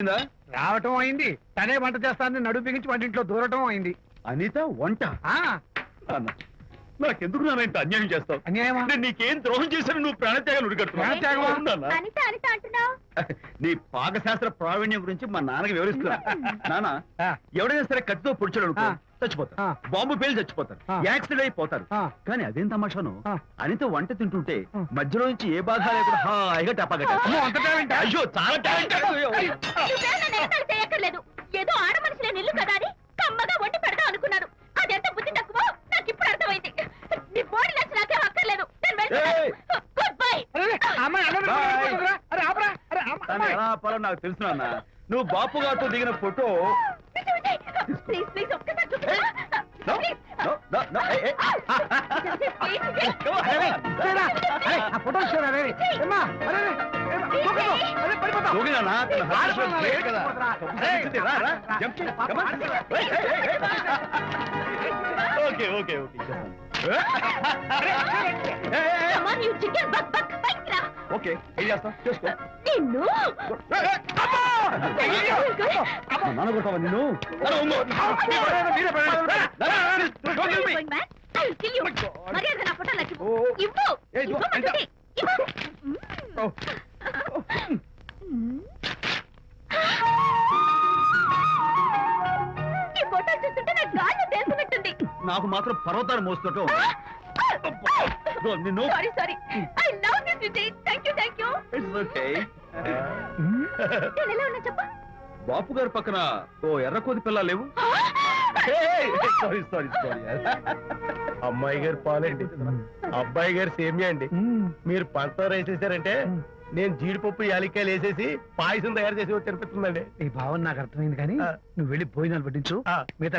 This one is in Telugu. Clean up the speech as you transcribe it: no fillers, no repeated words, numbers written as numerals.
రావటం అయింది, తనే వంట చేస్తానని నడుపు బిగించి వంటింట్లో దూరటం అయింది. అనిత వంట నాకెందుకు నాన్న ఇంత అన్యాయం చేస్తావు? అన్యాయమా? నేను నీకేం ద్రోహం చేశాను? నువ్వు ప్రాణత్యాగాలు ఉడికట్టున్నావు. నీ పాకశాస్త్ర ప్రావీణ్యం గురించి మా నాన్నకి వివరిస్తున్నా. నాన్న, ఎవడైనా సరే కత్తితో పొడిచాడు అనుకో చచ్చిపోతారు, బాంబు పేలి చచ్చిపోతారు, యాక్సిడెంట్ అయిపోతారు. కానీ అదేం తమాషాను, అనిత వంట తింటుంటే మధ్యలో నుంచి ఏ బాధ లేకుండా హాయిగా టపాగట్ట. అయ్యో చాలా టాలెంట్. ఏదో ఆడ మనిషిలే నిల్లు కదా అని కమ్మగా వండి పెడతా అనుకున్నాను. అదెంత బుద్ధి తక్కువ నాకు ఇప్పుడు అర్థమైంది. నీ బాడీ నచ్చి నాకేం అక్కర్లేదు. Good bye. నాకు తెలుసు నాన్న, నువ్వు బాపు గారితో దిగిన ఫోటో. ప్లీజ్ ప్లీజ్ ఒక్కసారి ఓకే ఓకే ఓకే ఓకే ఏం చేస్తావు చేసుకో. నిన్ను నాన్న కొట్టావా నిన్ను? మర్యాద నా ఫోటో లక్ష్మి ఇవ్వు ఇవ్వమంటుంది ఇవ్వు. ఈ ఫోటో చూస్తుంటే నాకు గాల్లో తెలుసున్నట్టుంది. నాకు మాత్రం పర్వతాలు మోస్తుంటూ నిన్ను. Sorry sorry I love this Vijay. Thank you thank you. It's okay. నేను ఎలా ఉన్నా చెప్పు. బాపు గారి పక్కన ఓ ఎర్రకోది పిల్ల లేవు? Sorry sorry sorry. అమ్మాయి గారు పాలండి, అబ్బాయి గారు సేమియా అండి. మీరు పంచదార వేసేసారంటే నేను జీడిపప్పు యాలక్కాయలు వేసేసి పాయసం తయారు చేసి తినిపిస్తుందండి. ఈ భావన నాకు అర్థమైంది, కానీ నువ్వు వెళ్ళి భోజనాలు పట్టించు, మిగతా